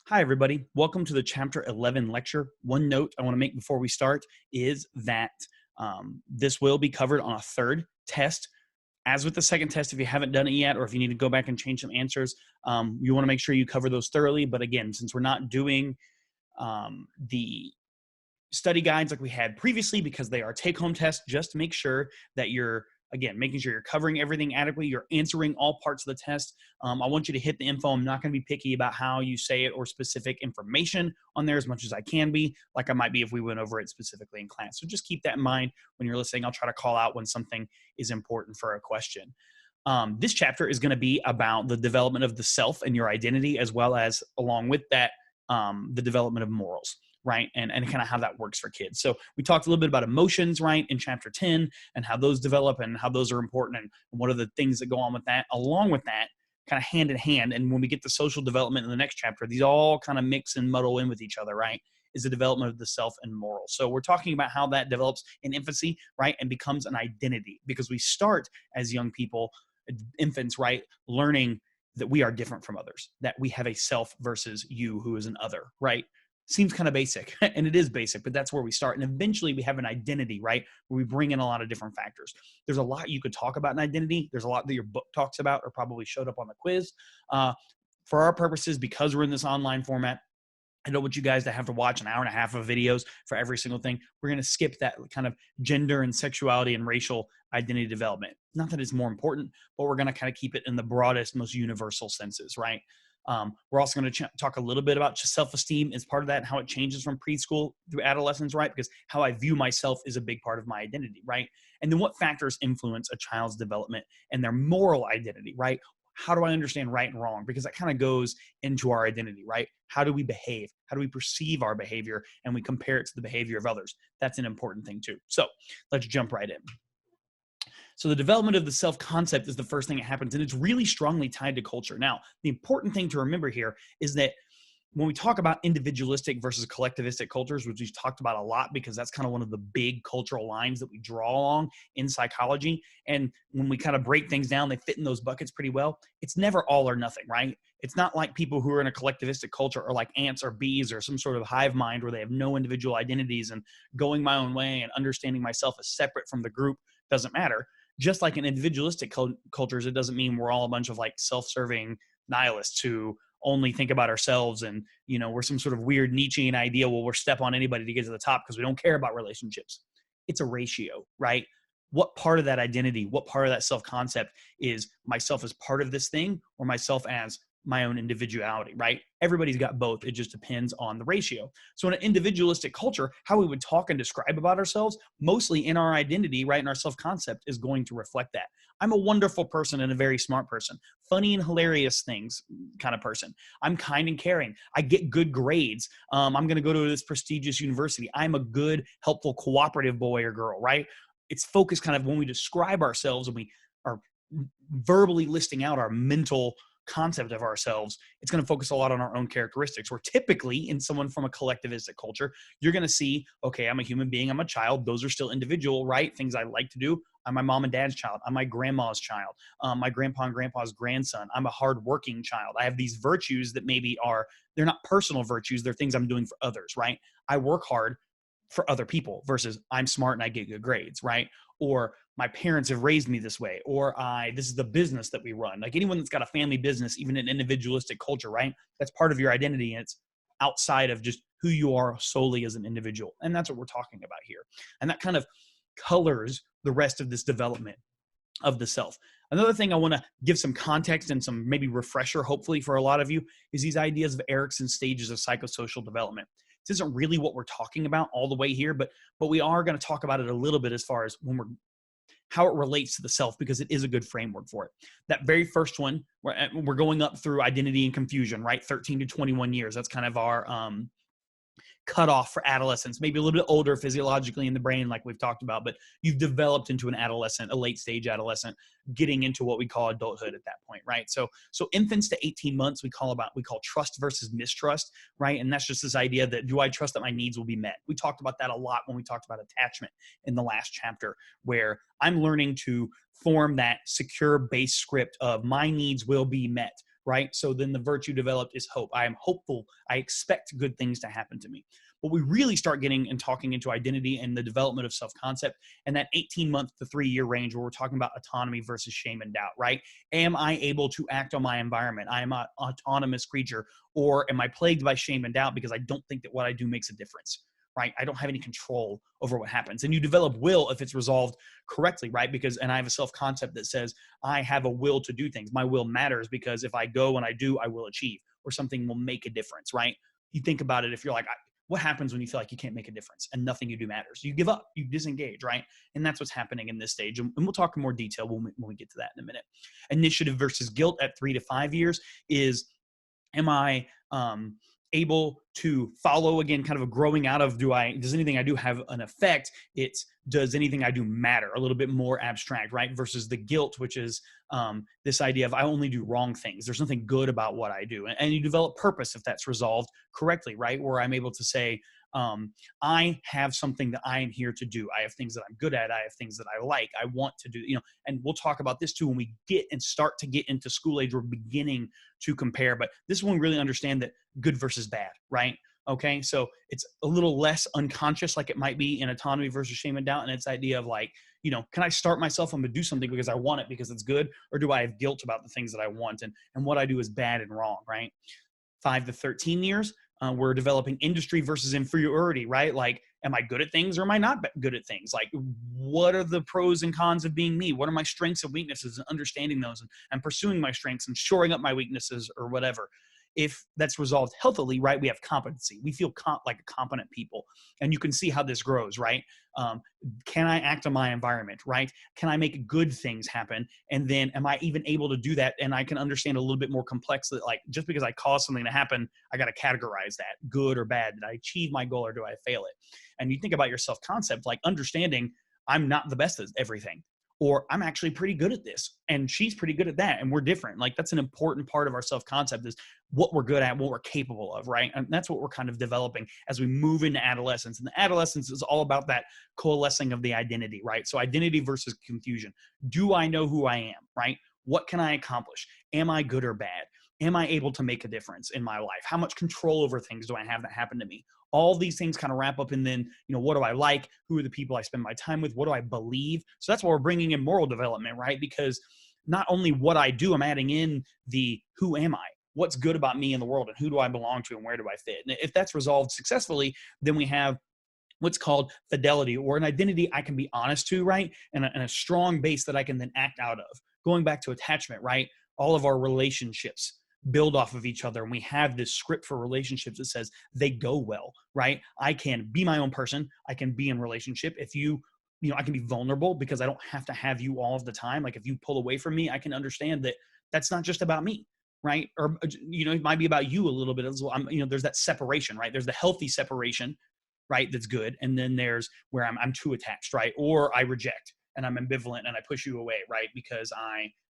Hi, everybody. Welcome to the Chapter 11 lecture. One note I want to make before we start is that this will be covered on a third test. As with the second test, if you haven't done it yet, or if you need to go back and change some answers, you want to make sure you cover those thoroughly. But again, since we're not doing the study guides like we had previously because they are take-home tests, just make sure that you're, again, making sure you're covering everything adequately, you're answering all parts of the test. I want you to hit the info. I'm not going to be picky about how you say it or specific information on there as much as I can be, like I might be if we went over it specifically in class. So just keep that in mind when you're listening. I'll try to call out when something is important for a question. This chapter is going to be about the development of the self and your identity, as well as, along with that, the development of morals, right? And kind of how that works for kids. So we talked a little bit about emotions, right, in chapter 10 and how those develop and how those are important and what are the things that go on with that. Along with that, kind of hand in hand. And when we get to social development in the next chapter, these all kind of mix and muddle in with each other, right? Is the development of the self and moral. So we're talking about how that develops in infancy, right? And becomes an identity, because we start as young people, infants, right? Learning that we are different from others, that we have a self versus you who is an other, right? Seems kind of basic, and it is basic, but that's where we start. And eventually we have an identity, right? Where we bring in a lot of different factors. There's a lot you could talk about an identity. There's a lot that your book talks about or probably showed up on the quiz. For our purposes, because we're in this online format, I don't want you guys to have to watch an hour and a half of videos for every single thing. We're going to skip that kind of gender and sexuality and racial identity development. Not that it's more important, but we're going to kind of keep it in the broadest, most universal senses, right? We're also going to talk a little bit about self-esteem as part of that and how it changes from preschool through adolescence, right? Because how I view myself is a big part of my identity, right? And then what factors influence a child's development and their moral identity, right? How do I understand right and wrong? Because that kind of goes into our identity, right? How do we behave? How do we perceive our behavior? And we compare it to the behavior of others. That's an important thing too. So let's jump right in. So the development of the self-concept is the first thing that happens, and it's really strongly tied to culture. Now, the important thing to remember here is that when we talk about individualistic versus collectivistic cultures, which we've talked about a lot because that's kind of one of the big cultural lines that we draw along in psychology, and when we kind of break things down, they fit in those buckets pretty well. It's never all or nothing, right? It's not like people who are in a collectivistic culture are like ants or bees or some sort of hive mind where they have no individual identities and going my own way and understanding myself as separate from the group doesn't matter. Just like in individualistic cultures, it doesn't mean we're all a bunch of like self-serving nihilists who only think about ourselves and, you know, we're some sort of weird Nietzschean idea where we'll step on anybody to get to the top because we don't care about relationships. It's a ratio, right? What part of that identity, what part of that self-concept is myself as part of this thing or myself as my own individuality, right? Everybody's got both. It just depends on the ratio. So in an individualistic culture, how we would talk and describe about ourselves, mostly in our identity, right, in our self-concept, is going to reflect that. I'm a wonderful person and a very smart person, funny and hilarious things kind of person. I'm kind and caring. I get good grades. I'm going to go to this prestigious university. I'm a good, helpful, cooperative boy or girl, right? It's focused kind of when we describe ourselves and we are verbally listing out our mental concept of ourselves, it's going to focus a lot on our own characteristics. Where typically in someone from a collectivistic culture, you're going to see, okay, I'm a human being, I'm a child. Those are still individual, right? Things I like to do. I'm my mom and dad's child. I'm my grandma's child. My grandpa and grandpa's grandson. I'm a hardworking child. I have these virtues that maybe they're not personal virtues. They're things I'm doing for others, right? I work hard for other people versus I'm smart and I get good grades, right? Or my parents have raised me this way, or this is the business that we run. Like anyone that's got a family business, even an individualistic culture, right? That's part of your identity, and it's outside of just who you are solely as an individual. And that's what we're talking about here. And that kind of colors the rest of this development of the self. Another thing I want to give some context and some maybe refresher, hopefully for a lot of you, is these ideas of Erikson's stages of psychosocial development. This isn't really what we're talking about all the way here, but we are going to talk about it a little bit as far as how it relates to the self, because it is a good framework for it. That very first one, we're going up through identity and confusion, right? 13 to 21 years. That's kind of our cutoff for adolescence, maybe a little bit older physiologically in the brain, like we've talked about, but you've developed into an adolescent, a late stage adolescent, getting into what we call adulthood at that point, right? So infants to 18 months, we call trust versus mistrust, right? And that's just this idea that, do I trust that my needs will be met? We talked about that a lot when we talked about attachment in the last chapter, where I'm learning to form that secure base script of my needs will be met, right? So then the virtue developed is hope. I am hopeful. I expect good things to happen to me. But we really start getting and talking into identity and the development of self-concept and that 18-month to 3-year range where we're talking about autonomy versus shame and doubt, right? Am I able to act on my environment? I am an autonomous creature, or am I plagued by shame and doubt because I don't think that what I do makes a difference, right? I don't have any control over what happens. And you develop will if it's resolved correctly, right? And I have a self-concept that says I have a will to do things. My will matters because if I go and I do, I will achieve, or something will make a difference, right? You think about it, if you're like, what happens when you feel like you can't make a difference and nothing you do matters? You give up, you disengage, right? And that's what's happening in this stage. And we'll talk in more detail when we get to that in a minute. Initiative versus guilt at 3 to 5 years is, am I able to follow, again, kind of a growing out of, does anything I do have an effect? It's, does anything I do matter? A little bit more abstract, right? Versus the guilt, which is this idea of I only do wrong things. There's nothing good about what I do. And you develop purpose if that's resolved correctly, right? Where I'm able to say, I have something that I am here to do. I have things that I'm good at. I have things that I like. I want to do, and we'll talk about this too when we get and start to get into school age. We're beginning to compare, but this is when we really understand that good versus bad, right? Okay, so it's a little less unconscious like it might be in autonomy versus shame and doubt. And it's idea of like, can I start myself? I'm gonna do something because I want it because it's good, or do I have guilt about the things that I want and what I do is bad and wrong, right? 5 to 13 years, we're developing industry versus inferiority, right? Like, am I good at things or am I not good at things? Like, what are the pros and cons of being me? What are my strengths and weaknesses, and understanding those and pursuing my strengths and shoring up my weaknesses or whatever. If that's resolved healthily, right, we have competency. We feel like competent people. And you can see how this grows, right? Can I act on my environment, right? Can I make good things happen? And then am I even able to do that? And I can understand a little bit more complex that, like, just because I cause something to happen, I got to categorize that good or bad. Did I achieve my goal or do I fail it? And you think about your self-concept, like understanding I'm not the best at everything, or I'm actually pretty good at this and she's pretty good at that and we're different. Like, that's an important part of our self-concept, is what we're good at, what we're capable of, right? And that's what we're kind of developing as we move into adolescence. And the adolescence is all about that coalescing of the identity, right? So identity versus confusion. Do I know who I am, right? What can I accomplish? Am I good or bad? Am I able to make a difference in my life? How much control over things do I have that happen to me? All these things kind of wrap up. And then, what do I like? Who are the people I spend my time with? What do I believe? So that's why we're bringing in moral development, right? Because not only what I do, I'm adding in the who am I? What's good about me in the world, and who do I belong to, and where do I fit? And if that's resolved successfully, then we have what's called fidelity, or an identity I can be honest to, right? And a strong base that I can then act out of. Going back to attachment, right? All of our relationships build off of each other. And we have this script for relationships that says they go well, right? I can be my own person. I can be in relationship. If I can be vulnerable because I don't have to have you all of the time. Like, if you pull away from me, I can understand that that's not just about me, right? Or, it might be about you a little bit as well. There's that separation, right? There's the healthy separation, right? That's good. And then there's where I'm too attached, right? Or I reject and I'm ambivalent and I push you away, right? Because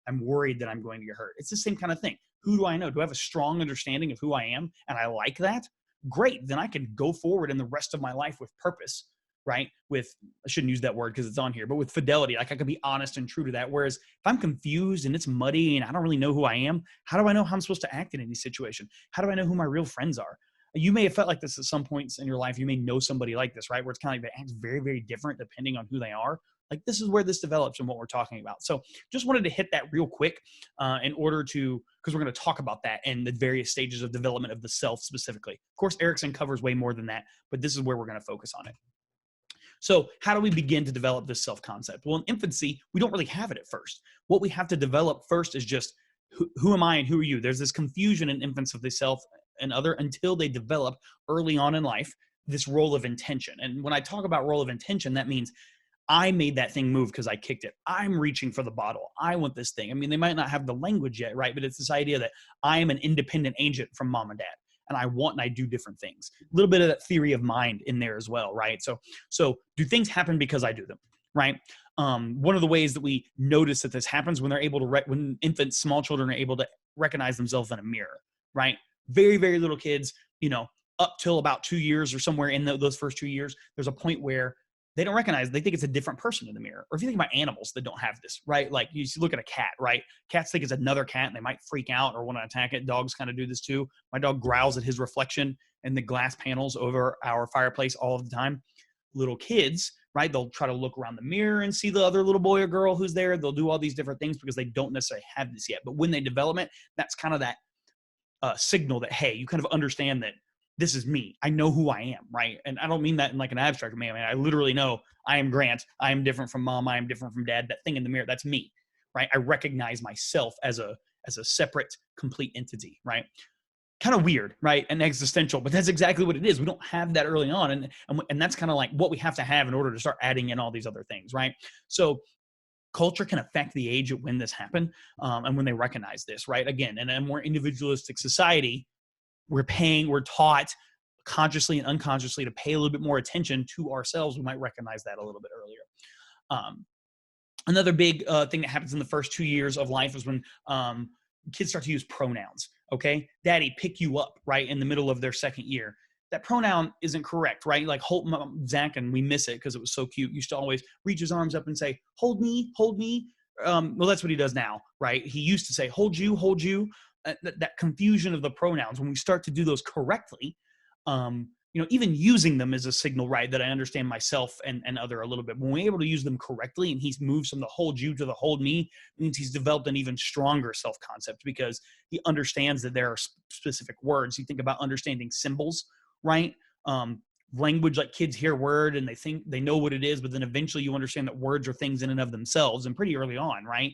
I'm worried that I'm going to get hurt. It's the same kind of thing. Who do I know? Do I have a strong understanding of who I am? And I like that? Great. Then I can go forward in the rest of my life with purpose, right? I shouldn't use that word because it's on here, but with fidelity, like I can be honest and true to that. Whereas if I'm confused and it's muddy and I don't really know who I am, how do I know how I'm supposed to act in any situation? How do I know who my real friends are? You may have felt like this at some points in your life. You may know somebody like this, right? Where it's kind of like they act very, very different depending on who they are. Like, this is where this develops and what we're talking about. So just wanted to hit that real quick because we're going to talk about that and the various stages of development of the self specifically. Of course, Erickson covers way more than that, but this is where we're going to focus on it. So how do we begin to develop this self-concept? Well, in infancy, we don't really have it at first. What we have to develop first is just who am I and who are you? There's this confusion in infants of the self and other until they develop early on in life this role of intention. And when I talk about role of intention, that means I made that thing move because I kicked it. I'm reaching for the bottle. I want this thing. I mean, they might not have the language yet, right? But it's this idea that I am an independent agent from mom and dad, and I want and I do different things. A little bit of that theory of mind in there as well, right? So do things happen because I do them, right? One of the ways that we notice that this happens when they're able to, when infants, small children are able to recognize themselves in a mirror, right? Very, very little kids, up till about 2 years or somewhere in those first 2 years, there's a point where they don't recognize, they think it's a different person in the mirror. Or if you think about animals that don't have this, right? Like you look at a cat, right? Cats think it's another cat and they might freak out or want to attack it. Dogs kind of do this too. My dog growls at his reflection in the glass panels over our fireplace all of the time. Little kids, right? They'll try to look around the mirror and see the other little boy or girl who's there. They'll do all these different things because they don't necessarily have this yet. But when they develop it, that's kind of that signal that, hey, you kind of understand that this is me. I know who I am, right? And I don't mean that in like an abstract way. I mean, I literally know I am Grant. I am different from mom. I am different from dad. That thing in the mirror, that's me, right? I recognize myself as a separate, complete entity, right? Kind of weird, right? And existential, but that's exactly what it is. We don't have that early on. And that's kind of like what we have to have in order to start adding in all these other things, right? So culture can affect the age of when this happened and when they recognize this, right? Again, in a more individualistic society, we're taught consciously and unconsciously to pay a little bit more attention to ourselves. We might recognize that a little bit earlier. Another big thing that happens in the first 2 years of life is when kids start to use pronouns. Okay, daddy, pick you up, right? In the middle of their second year. That pronoun isn't correct, right? Like Zach, and we miss it because it was so cute, used to always reach his arms up and say, hold me, hold me. Well, that's what he does now, right? He used to say, hold you, hold you. That confusion of the pronouns, when we start to do those correctly, even using them as a signal, right, that I understand myself and other a little bit. When we're able to use them correctly and he's moved from the hold you to the hold me, means he's developed an even stronger self-concept because he understands that there are specific words. You think about understanding symbols, right? Language, like kids hear word and they think they know what it is, but then eventually you understand that words are things in and of themselves, and pretty early on, right?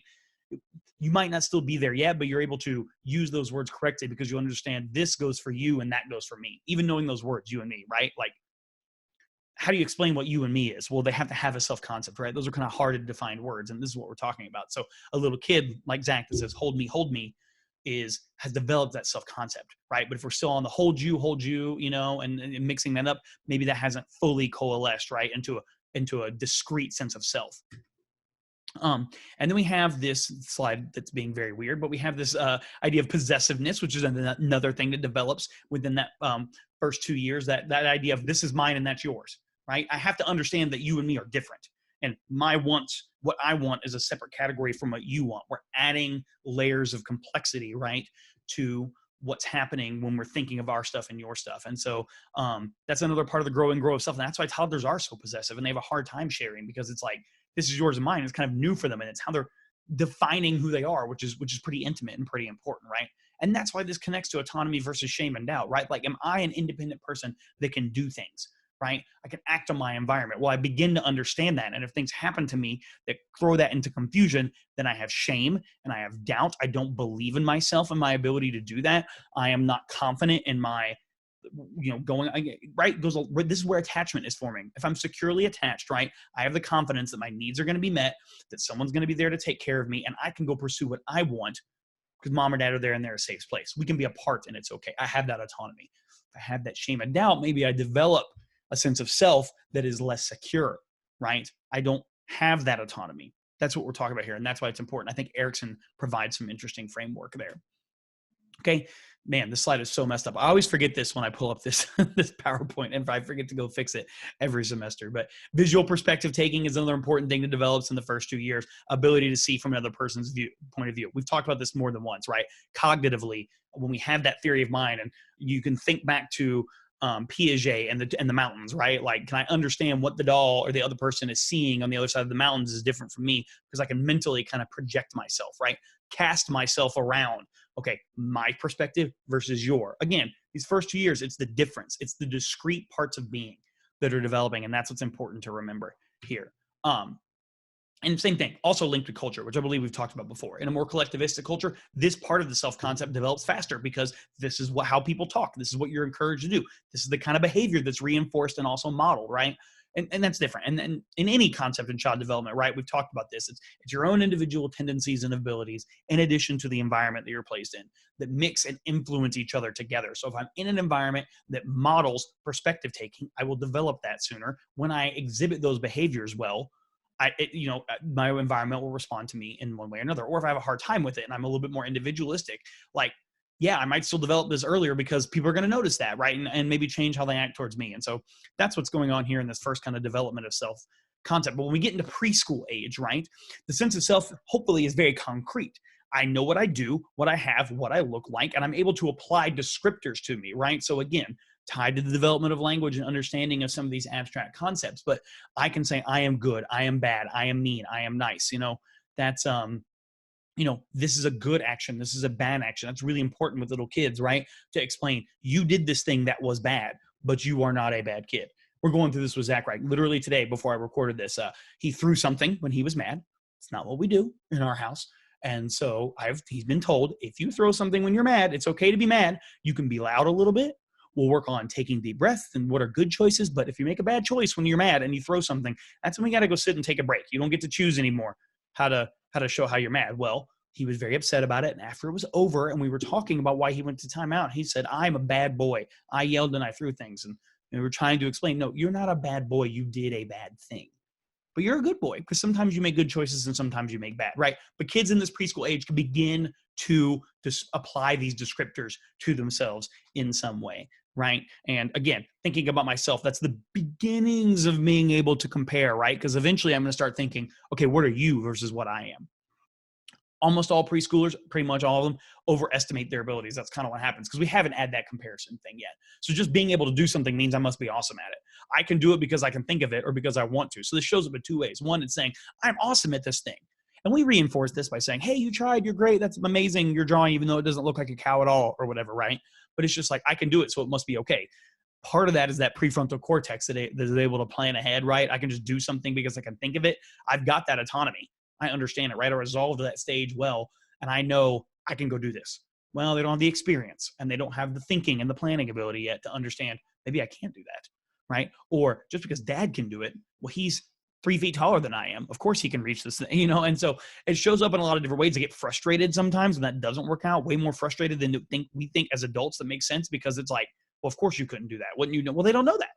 You might not still be there yet, but you're able to use those words correctly because you understand this goes for you and that goes for me. Even knowing those words, you and me, right? Like, how do you explain what you and me is? Well, they have to have a self-concept, right? Those are kind of hard to define words, and this is what we're talking about. So a little kid like Zach that says, hold me, has developed that self-concept, right? But if we're still on the hold you, and mixing that up, maybe that hasn't fully coalesced, right, into a discrete sense of self. And then we have this slide that's being very weird, but we have this idea of possessiveness, which is another thing that develops within that first 2 years, that idea of this is mine and that's yours, right? I have to understand that you and me are different. And what I want is a separate category from what you want. We're adding layers of complexity, right, to what's happening when we're thinking of our stuff and your stuff. And so that's another part of the grow and grow of self. And that's why toddlers are so possessive and they have a hard time sharing, because it's like, this is yours and mine. It's kind of new for them. And it's how they're defining who they are, which is pretty intimate and pretty important, right? And that's why this connects to autonomy versus shame and doubt, right? Like, am I an independent person that can do things, right? I can act on my environment. Well, I begin to understand that. And if things happen to me that throw that into confusion, then I have shame and I have doubt. I don't believe in myself and my ability to do that. I am not confident in my, right? This is where attachment is forming. If I'm securely attached, right, I have the confidence that my needs are going to be met, that someone's going to be there to take care of me, and I can go pursue what I want because mom or dad are there and they're a safe place. We can be apart and it's okay. I have that autonomy. If I have that shame and doubt, maybe I develop a sense of self that is less secure, right? I don't have that autonomy. That's what we're talking about here. And that's why it's important. I think Erickson provides some interesting framework there. Okay, man, this slide is so messed up. I always forget this when I pull up this PowerPoint, and I forget to go fix it every semester. But visual perspective taking is another important thing that develops in the first 2 years. Ability to see from another person's point of view. We've talked about this more than once, right? Cognitively, when we have that theory of mind, and you can think back to Piaget and the mountains, right? Like, can I understand what the doll or the other person is seeing on the other side of the mountains is different from me, because I can mentally kind of project myself, right? Cast myself around. Okay, my perspective versus your. Again, these first 2 years, it's the difference. It's the discrete parts of being that are developing, and that's what's important to remember here. And same thing, also linked to culture, which I believe we've talked about before. In a more collectivistic culture, this part of the self-concept develops faster because this is how people talk. This is what you're encouraged to do. This is the kind of behavior that's reinforced and also modeled, right? And that's different. And in any concept in child development, right, we've talked about this. It's your own individual tendencies and abilities in addition to the environment that you're placed in that mix and influence each other together. So if I'm in an environment that models perspective taking, I will develop that sooner. When I exhibit those behaviors well, my environment will respond to me in one way or another. Or if I have a hard time with it and I'm a little bit more individualistic, like yeah, I might still develop this earlier because people are going to notice that, right? And maybe change how they act towards me. And so that's what's going on here in this first kind of development of self concept. But when we get into preschool age, right, the sense of self hopefully is very concrete. I know what I do, what I have, what I look like, and I'm able to apply descriptors to me, right? So again, tied to the development of language and understanding of some of these abstract concepts. But I can say I am good, I am bad, I am mean, I am nice. That's this is a good action. This is a bad action. That's really important with little kids, right? To explain, you did this thing that was bad, but you are not a bad kid. We're going through this with Zach, right? Literally today, before I recorded this, he threw something when he was mad. It's not what we do in our house. And so he's been told, if you throw something when you're mad, it's okay to be mad. You can be loud a little bit. We'll work on taking deep breaths and what are good choices. But if you make a bad choice when you're mad and you throw something, that's when we got to go sit and take a break. You don't get to choose anymore how to show how you're mad. Well, he was very upset about it. And after it was over and we were talking about why he went to timeout, he said, I'm a bad boy. I yelled and I threw things. And we were trying to explain, no, you're not a bad boy. You did a bad thing. But you're a good boy because sometimes you make good choices and sometimes you make bad, right? But kids in this preschool age can begin to apply these descriptors to themselves in some way, right? And again, thinking about myself, that's the beginnings of being able to compare, right? Because eventually I'm going to start thinking, okay, what are you versus what I am? Almost all preschoolers, pretty much all of them, overestimate their abilities. That's kind of what happens because we haven't had that comparison thing yet. So just being able to do something means I must be awesome at it. I can do it because I can think of it or because I want to. So this shows up in two ways. One, it's saying, I'm awesome at this thing. And we reinforce this by saying, hey, you tried, you're great, that's amazing, you're drawing, even though it doesn't look like a cow at all or whatever, right? But it's just like, I can do it, so it must be okay. Part of that is that prefrontal cortex that is able to plan ahead, right? I can just do something because I can think of it. I've got that autonomy. I understand it, right? I resolved that stage well, and I know I can go do this. Well, they don't have the experience, and they don't have the thinking and the planning ability yet to understand, maybe I can't do that, right? Or just because dad can do it, well, he's 3 feet taller than I am. Of course he can reach this thing, And so it shows up in a lot of different ways. They get frustrated sometimes when that doesn't work out, way more frustrated than we think as adults. That makes sense because it's like, well, of course you couldn't do that. Wouldn't you know? Well, they don't know that.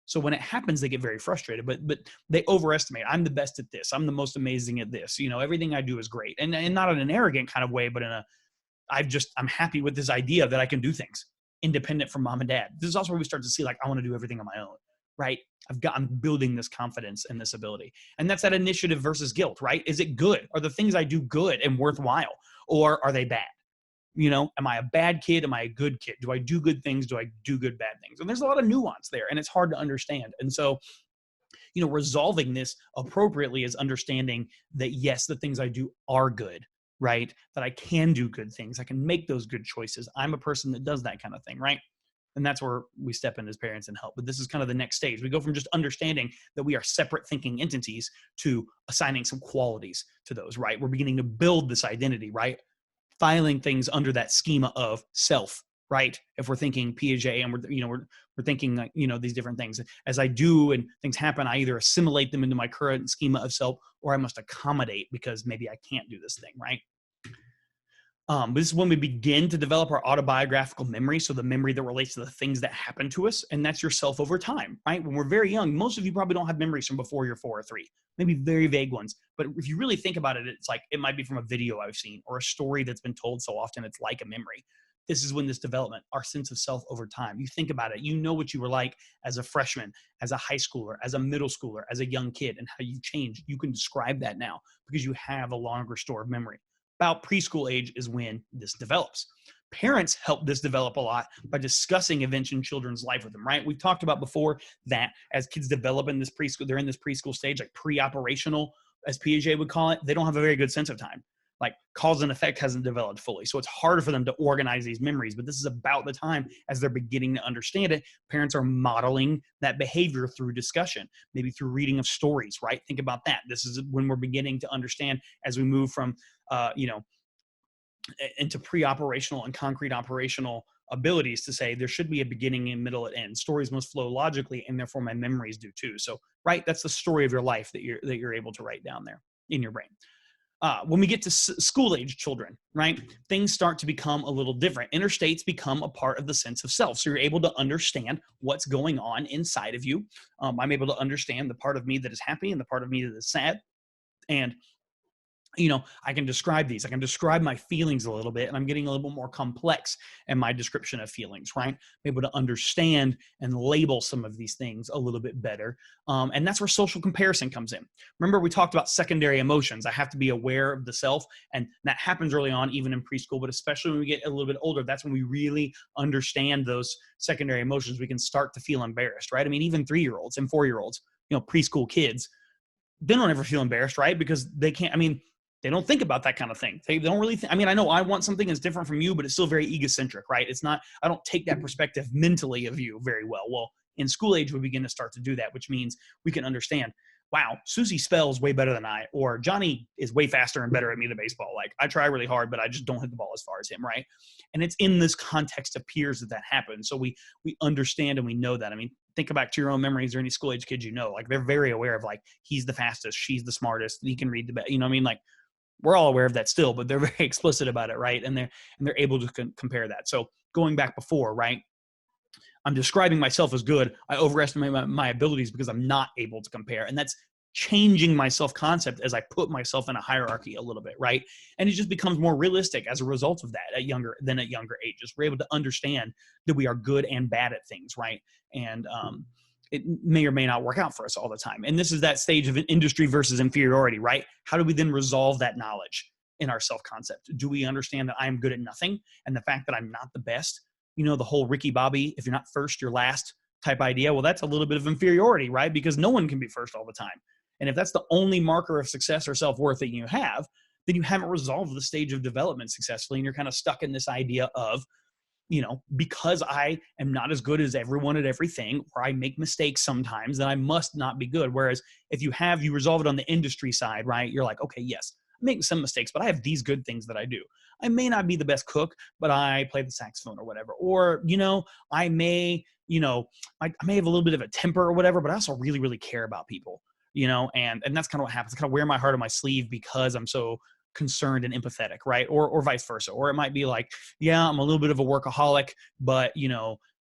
So when it happens, they get very frustrated, but they overestimate. I'm the best at this. I'm the most amazing at this. Everything I do is great. And not in an arrogant kind of way, but I'm happy with this idea that I can do things independent from mom and dad. This is also where we start to see, like, I want to do everything on my own, right? I'm building this confidence and this ability. And that's that initiative versus guilt, right? Is it good? Are the things I do good and worthwhile, or are they bad? Am I a bad kid? Am I a good kid? Do I do good things? Do I do good bad things? And there's a lot of nuance there, and it's hard to understand. And so, resolving this appropriately is understanding that, yes, the things I do are good, right? That I can do good things. I can make those good choices. I'm a person that does that kind of thing, right? And that's where we step in as parents and help. But this is kind of the next stage. We go from just understanding that we are separate thinking entities to assigning some qualities to those, right? We're beginning to build this identity, right? Filing things under that schema of self, right? If we're thinking Piaget and we're thinking like, these different things. As I do and things happen, I either assimilate them into my current schema of self, or I must accommodate because maybe I can't do this thing, right? But this is when we begin to develop our autobiographical memory. So the memory that relates to the things that happen to us. And that's yourself over time, right? When we're very young, most of you probably don't have memories from before you're 4 or 3, maybe very vague ones. But if you really think about it, it's like, it might be from a video I've seen or a story that's been told so often, it's like a memory. This is when this development, our sense of self over time, you think about it, what you were like as a freshman, as a high schooler, as a middle schooler, as a young kid, and how you changed. You can describe that now because you have a longer store of memory. About preschool age is when this develops. Parents help this develop a lot by discussing events in children's life with them, right? We've talked about before that as kids develop in this preschool, they're in this preschool stage, like pre-operational, as Piaget would call it, they don't have a very good sense of time. Like cause and effect hasn't developed fully. So it's harder for them to organize these memories, but this is about the time as they're beginning to understand it. Parents are modeling that behavior through discussion, maybe through reading of stories, right? Think about that. This is when we're beginning to understand as we move from, into pre-operational and concrete operational abilities to say there should be a beginning and middle and end. Stories must flow logically, and therefore my memories do too. So, right, that's the story of your life that you're able to write down there in your brain. When we get to school age children, right, things start to become a little different. Inner states become a part of the sense of self. So you're able to understand what's going on inside of you. I'm able to understand the part of me that is happy and the part of me that is sad. And I can describe these. I can describe my feelings a little bit, and I'm getting a little bit more complex in my description of feelings, right? I'm able to understand and label some of these things a little bit better. And that's where social comparison comes in. Remember, we talked about secondary emotions. I have to be aware of the self, and that happens early on, even in preschool, but especially when we get a little bit older, that's when we really understand those secondary emotions. We can start to feel embarrassed, right? I mean, even 3-year-olds and 4-year-olds, preschool kids, they don't ever feel embarrassed, right? Because they can't, they don't think about that kind of thing. They don't really think, I know I want something that's different from you, but it's still very egocentric, right? It's not, I don't take that perspective mentally of you very well. Well, in school age, we begin to start to do that, which means we can understand, wow, Susie spells way better than I, or Johnny is way faster and better at me than baseball. Like, I try really hard, but I just don't hit the ball as far as him, right? And it's in this context of peers that happens. So we understand and we know that. Think back to your own memories or any school age kids, like they're very aware of, like, he's the fastest, she's the smartest, he can read the best, like, we're all aware of that still, but they're very explicit about it, right? And they're able to compare that. So going back before, right? I'm describing myself as good. I overestimate my abilities because I'm not able to compare. And that's changing my self-concept as I put myself in a hierarchy a little bit, right? And it just becomes more realistic as a result of that at younger ages. We're able to understand that we are good and bad at things, right? And it may or may not work out for us all the time. And this is that stage of industry versus inferiority, right? How do we then resolve that knowledge in our self-concept? Do we understand that I'm good at nothing and the fact that I'm not the best? The whole Ricky Bobby, if you're not first, you're last type idea. Well, that's a little bit of inferiority, right? Because no one can be first all the time. And if that's the only marker of success or self-worth that you have, then you haven't resolved the stage of development successfully. And you're kind of stuck in this idea of, because I am not as good as everyone at everything, or I make mistakes sometimes, then I must not be good. Whereas if you resolve it on the industry side, right? You're like, okay, yes, I'm making some mistakes, but I have these good things that I do. I may not be the best cook, but I play the saxophone or whatever. Or, I may, I may have a little bit of a temper or whatever, but I also really, really care about people, and that's kind of what happens. I kind of wear my heart on my sleeve because I'm so concerned and empathetic, right? Or vice versa. Or it might be like, yeah, I'm a little bit of a workaholic, but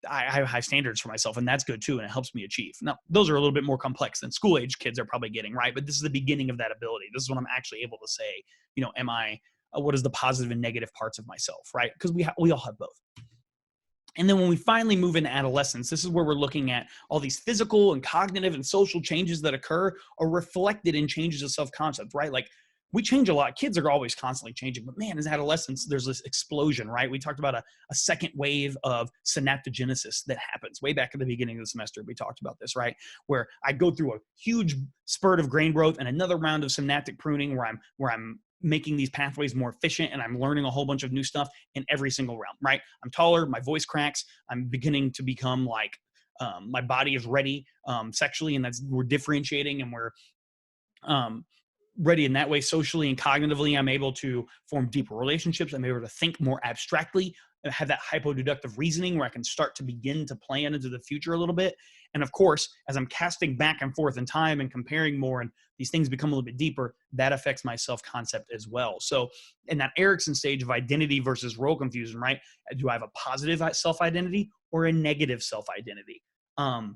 I have high standards for myself, and that's good too, and it helps me achieve. Now, those are a little bit more complex than school age kids are probably getting, right? But this is the beginning of that ability. This is when I'm actually able to say, what is the positive and negative parts of myself, right? Because we all have both. And then when we finally move into adolescence, this is where we're looking at all these physical and cognitive and social changes that occur are reflected in changes of self-concept, right? Like, we change a lot. Kids are always constantly changing, but man, as adolescents, there's this explosion, right? We talked about a second wave of synaptogenesis that happens way back at the beginning of the semester. We talked about this, right? Where I go through a huge spurt of brain growth and another round of synaptic pruning where I'm making these pathways more efficient, and I'm learning a whole bunch of new stuff in every single round, right? I'm taller, my voice cracks, I'm beginning to become like, my body is ready sexually, and we're differentiating, and we're ready in that way socially and cognitively. I'm able to form deeper relationships. I'm able to think more abstractly and have that hypodeductive reasoning where I can start to begin to plan into the future a little bit. And of course, as I'm casting back and forth in time and comparing more, and these things become a little bit deeper, that affects my self-concept as well. So in that Erickson stage of identity versus role confusion, right? Do I have a positive self-identity or a negative self-identity? And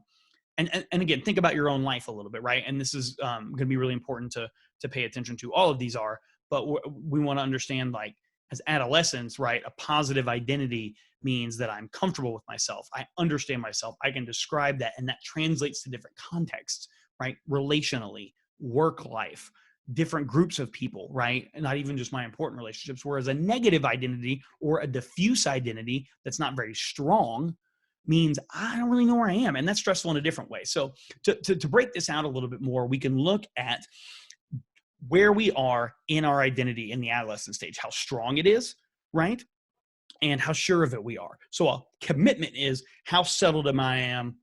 again, think about your own life a little bit, right? And this is going to be really important to pay attention to. All of these are, but we want to understand, like, as adolescents, right? A positive identity means that I'm comfortable with myself. I understand myself. I can describe that, and that translates to different contexts, right? Relationally, work life, different groups of people, right? And not even just my important relationships. Whereas a negative identity or a diffuse identity that's not very strong means I don't really know where I am. And that's stressful in a different way. So to break this out a little bit more, we can look at where we are in our identity in the adolescent stage, how strong it is, right? And how sure of it we are. So a commitment is how settled am I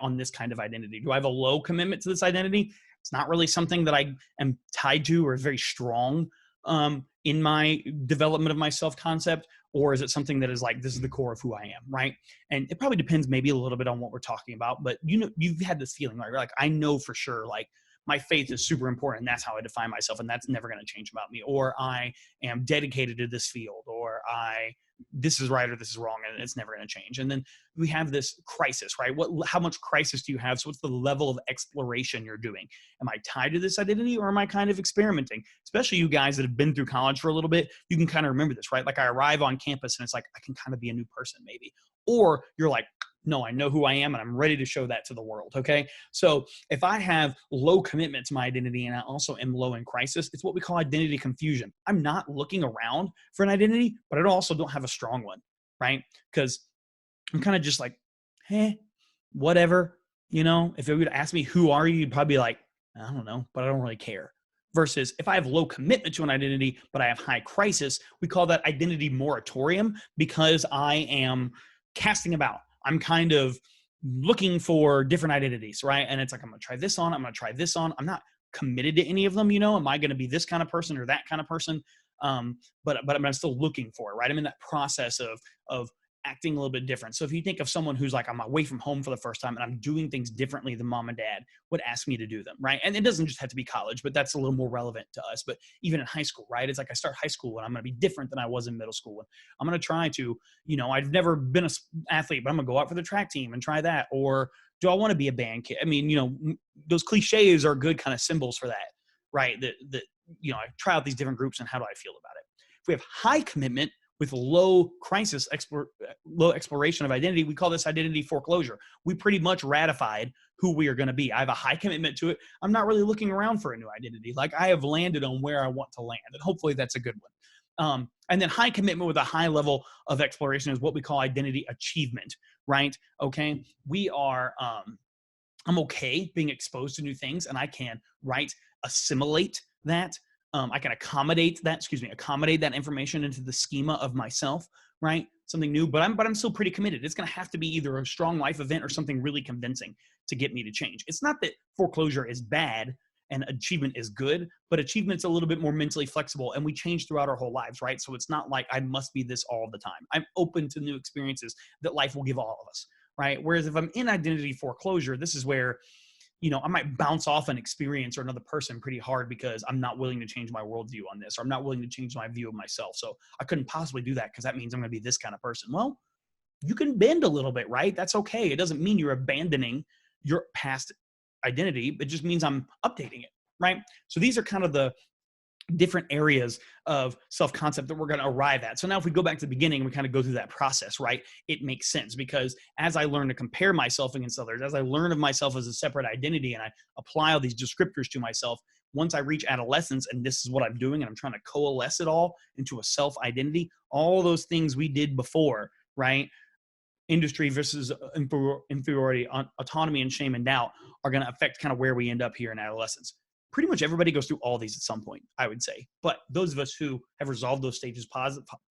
on this kind of identity? Do I have a low commitment to this identity? It's not really something that I am tied to or is very strong in my development of my self-concept, or is it something that is like, this is the core of who I am, right? And it probably depends maybe a little bit on what we're talking about, but you've had this feeling, right? Like, I know for sure, like, my faith is super important, and that's how I define myself, and that's never going to change about me. Or I am dedicated to this field, or this is right or this is wrong, and it's never going to change. And then we have this crisis, right? How much crisis do you have? So what's the level of exploration you're doing? Am I tied to this identity, or am I kind of experimenting? Especially you guys that have been through college for a little bit, you can kind of remember this, right? Like I arrive on campus and it's like, I can kind of be a new person maybe. Or you're like, no, I know who I am and I'm ready to show that to the world. Okay. So if I have low commitment to my identity and I also am low in crisis, it's what we call identity confusion. I'm not looking around for an identity, but I also don't have a strong one, right? Because I'm kind of just like, hey, whatever. If it would ask me, who are you? You'd probably be like, I don't know, but I don't really care. Versus if I have low commitment to an identity, but I have high crisis, we call that identity moratorium, because I am casting about. I'm kind of looking for different identities, right? And it's like, I'm going to try this on. I'm going to try this on. I'm not committed to any of them. Am I going to be this kind of person or that kind of person? But I'm still looking for it, right? I'm in that process of acting a little bit different. So if you think of someone who's like, I'm away from home for the first time and I'm doing things differently than mom and dad would ask me to do them, right? And it doesn't just have to be college, but that's a little more relevant to us. But even in high school, right? It's like I start high school and I'm going to be different than I was in middle school. And I'm going to try to, I've never been an athlete, but I'm going to go out for the track team and try that. Or do I want to be a band kid? I mean, those cliches are good kind of symbols for that, right? That I try out these different groups and how do I feel about it? If we have high commitment with low crisis, low exploration of identity, we call this identity foreclosure. We pretty much ratified who we are going to be. I have a high commitment to it. I'm not really looking around for a new identity. Like I have landed on where I want to land, and hopefully that's a good one. And then high commitment with a high level of exploration is what we call identity achievement, right? Okay. I'm okay being exposed to new things, and I can, assimilate that. I can accommodate that information into the schema of myself, right? Something new, but I'm still pretty committed. It's going to have to be either a strong life event or something really convincing to get me to change. It's not that foreclosure is bad and achievement is good, but achievement's a little bit more mentally flexible, and we change throughout our whole lives, right? So it's not like I must be this all the time. I'm open to new experiences that life will give all of us, right? Whereas if I'm in identity foreclosure, this is where I might bounce off an experience or another person pretty hard because I'm not willing to change my worldview on this, or I'm not willing to change my view of myself. So I couldn't possibly do that because that means I'm going to be this kind of person. Well, you can bend a little bit, right? That's okay. It doesn't mean you're abandoning your past identity. It just means I'm updating it, right? So these are kind of the different areas of self-concept that we're going to arrive at. So now if we go back to the beginning, we kind of go through that process, right? It makes sense because as I learn to compare myself against others, as I learn of myself as a separate identity and I apply all these descriptors to myself, once I reach adolescence and this is what I'm doing and I'm trying to coalesce it all into a self-identity, all those things we did before, right? Industry versus inferiority, autonomy and shame and doubt are going to affect kind of where we end up here in adolescence. Pretty much everybody goes through all these at some point, I would say. But those of us who have resolved those stages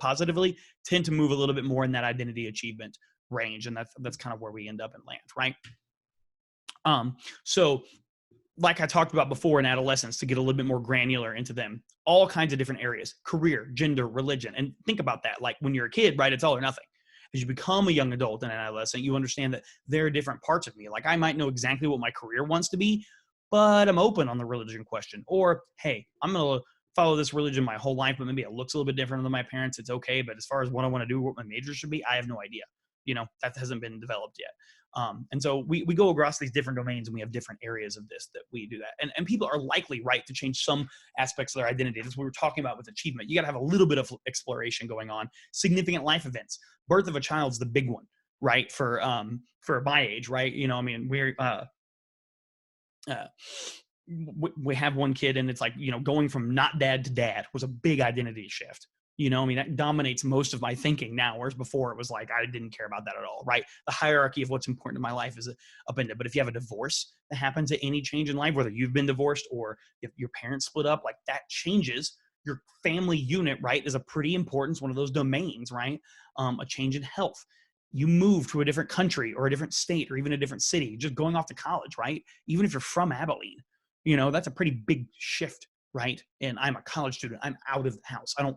positively tend to move a little bit more in that identity achievement range. And that's kind of where we end up and land, right? So like I talked about before in adolescence, to get a little bit more granular into them, all kinds of different areas, career, gender, religion. And think about that. Like when you're a kid, right, it's all or nothing. As you become a young adult and an adolescent, you understand that there are different parts of me. Like I might know exactly what my career wants to be, but I'm open on the religion question. Or, hey, I'm going to follow this religion my whole life, but maybe it looks a little bit different than my parents. It's okay. But as far as what I want to do, what my major should be, I have no idea. That hasn't been developed yet. And so we go across these different domains and we have different areas of this that we do that. And people are likely, right, to change some aspects of their identity. That's what we were talking about with achievement. You got to have a little bit of exploration going on. Significant life events. Birth of a child's the big one, right? For my age, right? We have one kid and it's like, going from not dad to dad was a big identity shift. That dominates most of my thinking now, whereas before it was like, I didn't care about that at all, right? The hierarchy of what's important in my life is upended. But if you have a divorce that happens at any change in life, whether you've been divorced or if your parents split up, like that changes your family unit, right? Is a pretty important, one of those domains, right? A change in health. You move to a different country or a different state or even a different city, just going off to college, right? Even if you're from Abilene, that's a pretty big shift, right? And I'm a college student. I'm out of the house. I don't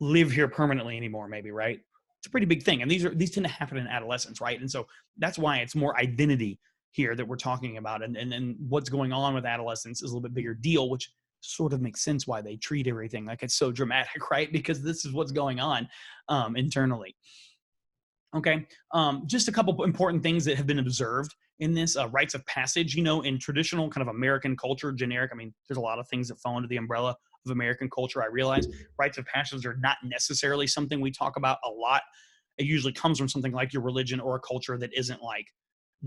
live here permanently anymore, maybe, right? It's a pretty big thing. And these tend to happen in adolescence, right? And so that's why it's more identity here that we're talking about, and what's going on with adolescence is a little bit bigger deal, which sort of makes sense why they treat everything like it's so dramatic, right? Because this is what's going on internally. Okay, just a couple important things that have been observed in this rites of passage. In traditional kind of American culture, generic. I mean, there's a lot of things that fall under the umbrella of American culture. I realize rites of passage are not necessarily something we talk about a lot. It usually comes from something like your religion or a culture that isn't like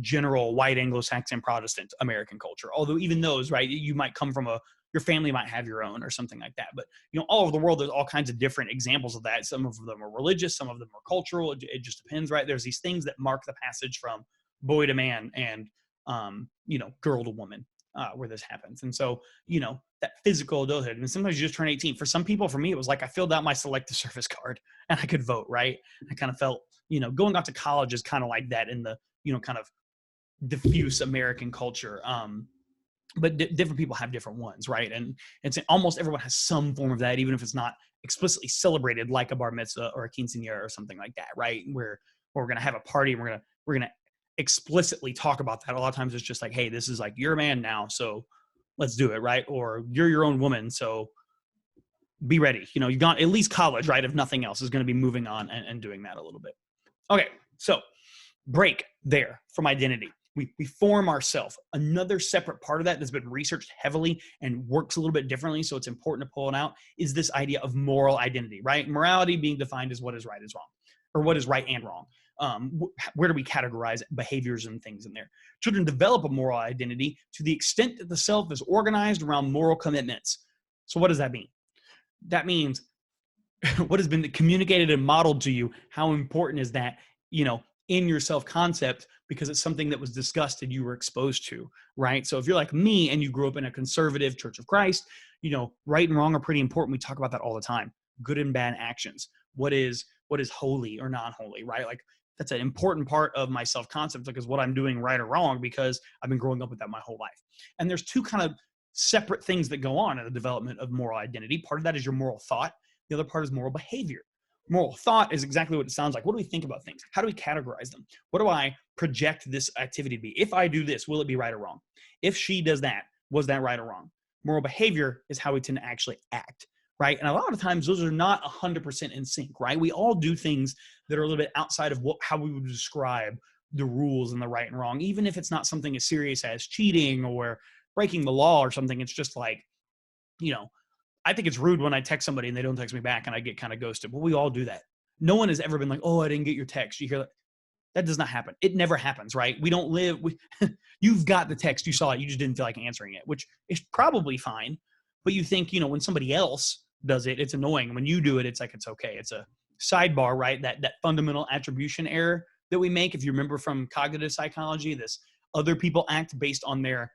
general white Anglo-Saxon Protestant American culture. Although even those, right, you might come from your family might have your own or something like that. But all over the world, there's all kinds of different examples of that. Some of them are religious, some of them are cultural. It just depends, right? There's these things that mark the passage from boy to man and girl to woman, where this happens. And so that physical adulthood, and sometimes you just turn 18. For some people, for me, it was like I filled out my selective service card and I could vote, right? I kind of felt going out to college is kind of like that in the kind of diffuse American culture. But different people have different ones, right? And it's almost everyone has some form of that, even if it's not explicitly celebrated, like a bar mitzvah or a quinceañera or something like that, right? Where we're gonna have a party and we're gonna explicitly talk about that. A lot of times it's just like, hey, this is like you're a man now, so let's do it, right? Or you're your own woman, so be ready. You've got at least college, right? If nothing else, is going to be moving on and doing that a little bit. Okay, so break there from identity. We form ourselves. Another separate part of that that's been researched heavily and works a little bit differently, so it's important to pull it out, is this idea of moral identity, right? Morality being defined as what is right is wrong, or what is right and wrong. Where do we categorize behaviors and things in there? Children develop a moral identity to the extent that the self is organized around moral commitments. So what does that mean? That means what has been communicated and modeled to you, how important is that, in your self-concept, because it's something that was discussed and you were exposed to, right? So if you're like me and you grew up in a conservative Church of Christ, right and wrong are pretty important. We talk about that all the time. Good and bad actions. What is holy or non-holy, right? Like that's an important part of my self-concept, because what I'm doing right or wrong, because I've been growing up with that my whole life. And there's two kind of separate things that go on in the development of moral identity. Part of that is your moral thought. The other part is moral behavior. Moral thought is exactly what it sounds like. What do we think about things? How do we categorize them? What do I project this activity to be? If I do this, will it be right or wrong? If she does that, was that right or wrong? Moral behavior is how we tend to actually act, right? And a lot of times those are not 100% in sync, right? We all do things that are a little bit outside of how we would describe the rules and the right and wrong, even if it's not something as serious as cheating or breaking the law or something. It's just like, I think it's rude when I text somebody and they don't text me back and I get kind of ghosted. Well, we all do that. No one has ever been like, oh, I didn't get your text. You hear that? That does not happen. It never happens, right? We don't live. You've got the text. You saw it. You just didn't feel like answering it, which is probably fine. But you think, when somebody else does it, it's annoying. When you do it, it's like, it's okay. It's a sidebar, right? That fundamental attribution error that we make. If you remember from cognitive psychology, this other people act based on their,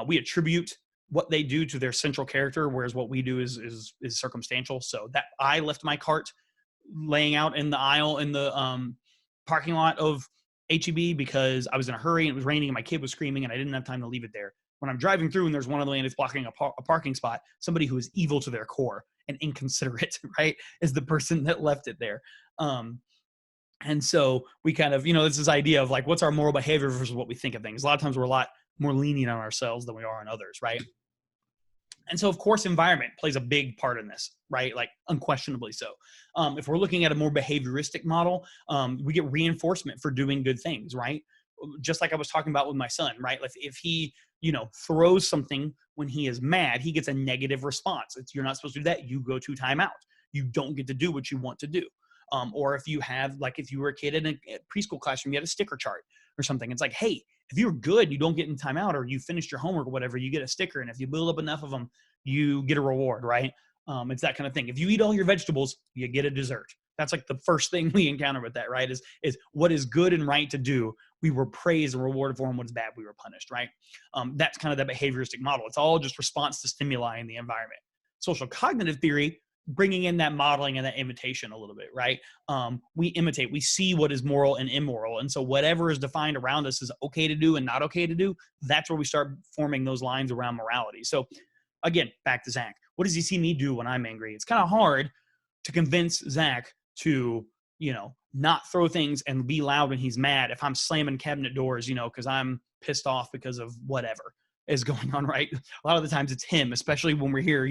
we attribute what they do to their central character, whereas what we do is circumstantial. So that I left my cart laying out in the aisle in the parking lot of HEB because I was in a hurry and it was raining and my kid was screaming and I didn't have time to leave it there. When I'm driving through and there's one of the lanes blocking a parking spot, somebody who is evil to their core and inconsiderate, right, is the person that left it there. And so we kind of, it's this idea of like, what's our moral behavior versus what we think of things. A lot of times we're a lot more lenient on ourselves than we are on others, right? And so, of course, environment plays a big part in this, right? Like unquestionably so. If we're looking at a more behavioristic model, we get reinforcement for doing good things, right? Just like I was talking about with my son, right? Like if he, throws something when he is mad, he gets a negative response. You're not supposed to do that. You go to timeout. You don't get to do what you want to do. Or if you have, like if you were a kid in a preschool classroom, you had a sticker chart or something. It's like, hey, if you're good, you don't get in timeout or you finished your homework or whatever, you get a sticker. And if you build up enough of them, you get a reward, right? It's that kind of thing. If you eat all your vegetables, you get a dessert. That's like the first thing we encounter with that, right? Is what is good and right to do, we were praised and rewarded for, and what is bad, we were punished, right? That's kind of that behavioristic model. It's all just response to stimuli in the environment. Social cognitive theory, bringing in that modeling and that imitation a little bit, right? We imitate, we see what is moral and immoral. And so whatever is defined around us is okay to do and not okay to do. That's where we start forming those lines around morality. So again, back to Zach. What does he see me do when I'm angry? It's kind of hard to convince Zach to, not throw things and be loud when he's mad if I'm slamming cabinet doors, because I'm pissed off because of whatever is going on, right? A lot of the times it's him, especially when we're here,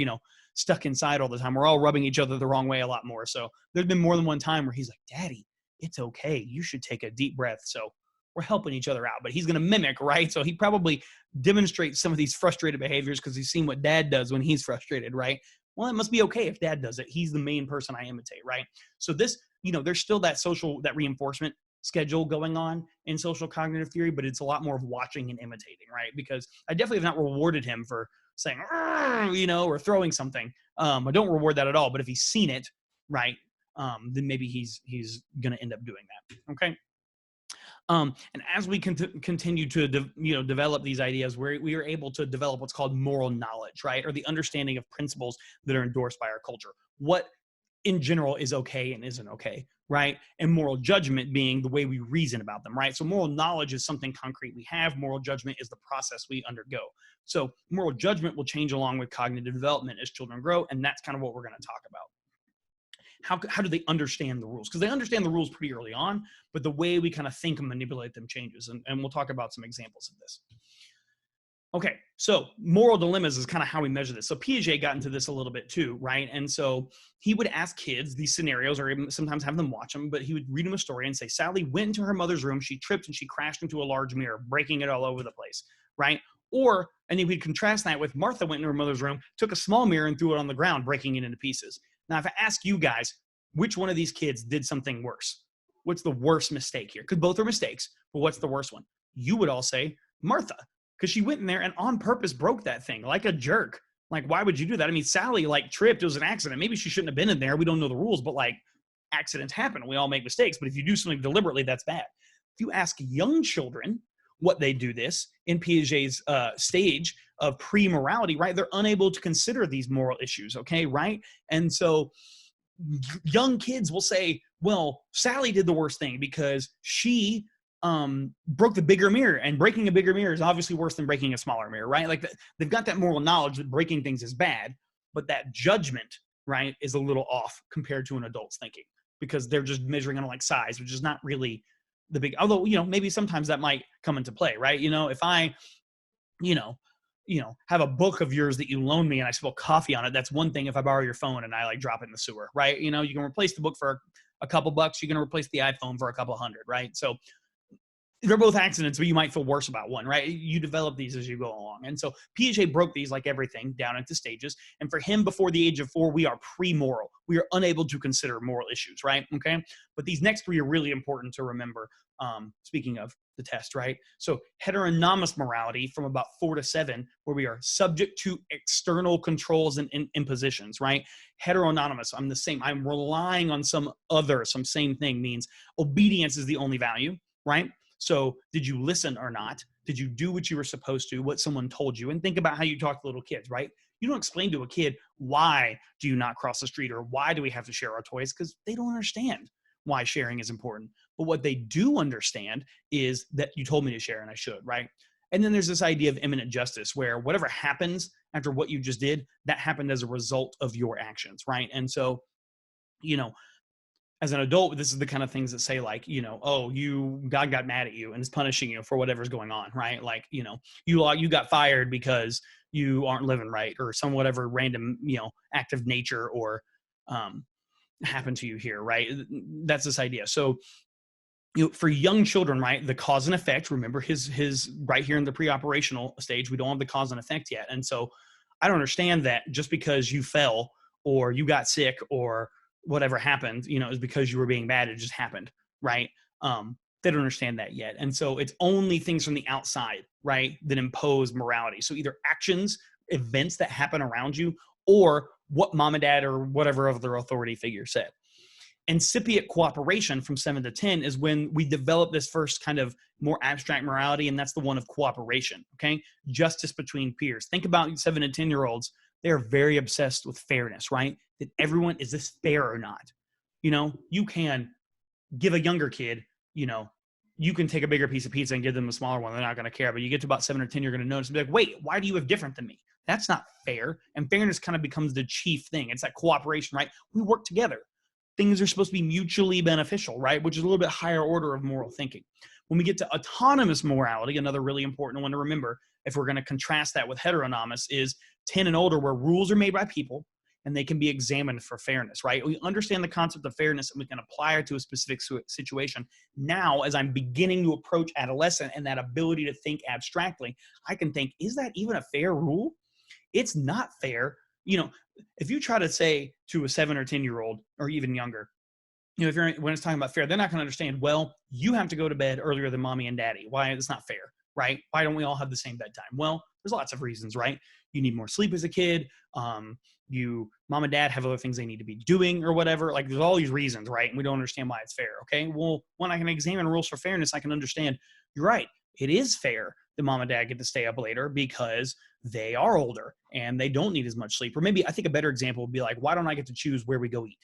stuck inside all the time. We're all rubbing each other the wrong way a lot more. So there's been more than one time where he's like, Daddy, it's okay. You should take a deep breath. So we're helping each other out, but he's going to mimic, right? So he probably demonstrates some of these frustrated behaviors because he's seen what Dad does when he's frustrated, right? Well, it must be okay if Dad does it. He's the main person I imitate, right? So this, there's still that reinforcement schedule going on in social cognitive theory, but it's a lot more of watching and imitating, right? Because I definitely have not rewarded him for saying, or throwing something. I don't reward that at all. But if he's seen it, right, then maybe he's going to end up doing that. Okay. And as we continue to develop these ideas, we are able to develop what's called moral knowledge, right, or the understanding of principles that are endorsed by our culture. What in general is okay and isn't okay, right? And moral judgment being the way we reason about them, right? So moral knowledge is something concrete we have. Moral judgment is the process we undergo. So moral judgment will change along with cognitive development as children grow, and that's kind of what we're going to talk about. How do they understand the rules? Because they understand the rules pretty early on, but the way we kind of think and manipulate them changes. And we'll talk about some examples of this. Okay, so moral dilemmas is kind of how we measure this. So Piaget got into this a little bit too, right? And so he would ask kids these scenarios, or even sometimes have them watch them, but he would read them a story and say, Sally went into her mother's room, she tripped and she crashed into a large mirror, breaking it all over the place, right? Or, and then we'd contrast that with Martha went into her mother's room, took a small mirror and threw it on the ground, breaking it into pieces. Now, if I ask you guys, which one of these kids did something worse? What's the worst mistake here? Because both are mistakes, but what's the worst one? You would all say Martha, because she went in there and on purpose broke that thing like a jerk. Like, why would you do that? I mean, Sally tripped. It was an accident. Maybe she shouldn't have been in there. We don't know the rules, but accidents happen. We all make mistakes. But if you do something deliberately, that's bad. If you ask young children what they do this in Piaget's stage of pre-morality, right? They're unable to consider these moral issues, okay, right? And so young kids will say, well, Sally did the worst thing because she broke the bigger mirror, and breaking a bigger mirror is obviously worse than breaking a smaller mirror, right? Like they've got that moral knowledge that breaking things is bad, but that judgment, right, is a little off compared to an adult's thinking because they're just measuring on size, which is not really the big, although, maybe sometimes that might come into play, right? If I, have a book of yours that you loan me and I spill coffee on it, that's one thing. If I borrow your phone and I drop it in the sewer, right? You can replace the book for a couple bucks. You can replace the iPhone for a couple hundred, right? So they're both accidents, but you might feel worse about one, right? You develop these as you go along. And so Piaget broke these, like everything, down into stages. And for him, before the age of 4, we are pre-moral. We are unable to consider moral issues, right? Okay. But these next 3 are really important to remember. Speaking of the test, right? So heteronomous morality from about 4 to 7, where we are subject to external controls and impositions, right? Heteronomous, I'm the same. I'm relying on some same thing, means obedience is the only value, right? So did you listen or not? Did you do what you were supposed to, what someone told you? And think about how you talk to little kids, right? You don't explain to a kid, why do you not cross the street, or why do we have to share our toys? Because they don't understand why sharing is important. But what they do understand is that you told me to share and I should, right? And then there's this idea of imminent justice, where whatever happens after what you just did, that happened as a result of your actions, right? And so, as an adult, this is the kind of things that say God got mad at you and is punishing you for whatever's going on, right? Like, you got fired because you aren't living right, or some whatever random, act of nature or happened to you here, right? That's this idea. So, for young children, right, the cause and effect, remember his right here in the pre-operational stage, we don't have the cause and effect yet. And so I don't understand that just because you fell or you got sick or whatever happened, is because you were being bad. It just happened, right? They don't understand that yet. And so it's only things from the outside, right, that impose morality. So either actions, events that happen around you, or what mom and dad or whatever other authority figure said. Incipient cooperation from 7 to 10 is when we develop this first kind of more abstract morality, and that's the one of cooperation, okay? Justice between peers. Think about 7 and 10-year-olds. They're very obsessed with fairness, right? That everyone, is this fair or not? You can give a younger kid, you can take a bigger piece of pizza and give them a smaller one. They're not going to care. But you get to about 7 or 10, you're going to notice and be like, wait, why do you have different than me? That's not fair. And fairness kind of becomes the chief thing. It's that cooperation, right? We work together. things are supposed to be mutually beneficial, right? Which is a little bit higher order of moral thinking. When we get to autonomous morality, another really important one to remember, if we're going to contrast that with heteronomous, is 10 and older, where rules are made by people and they can be examined for fairness, right? We understand the concept of fairness and we can apply it to a specific situation. Now, as I'm beginning to approach adolescent and that ability to think abstractly, I can think, is that even a fair rule? It's not fair. You know, if you try to say to a 7 or 10-year-old or even younger, you know, when it's talking about fair, they're not going to understand, well, you have to go to bed earlier than mommy and daddy. Why? It's not fair, right? Why don't we all have the same bedtime? Well, there's lots of reasons, right? You need more sleep as a kid. Mom and dad have other things they need to be doing or whatever. Like, there's all these reasons, right? And we don't understand why it's fair. Okay. Well, when I can examine rules for fairness, I can understand, you're right. It is fair that mom and dad get to stay up later because they are older and they don't need as much sleep. Or maybe I think a better example would be like, why don't I get to choose where we go eat?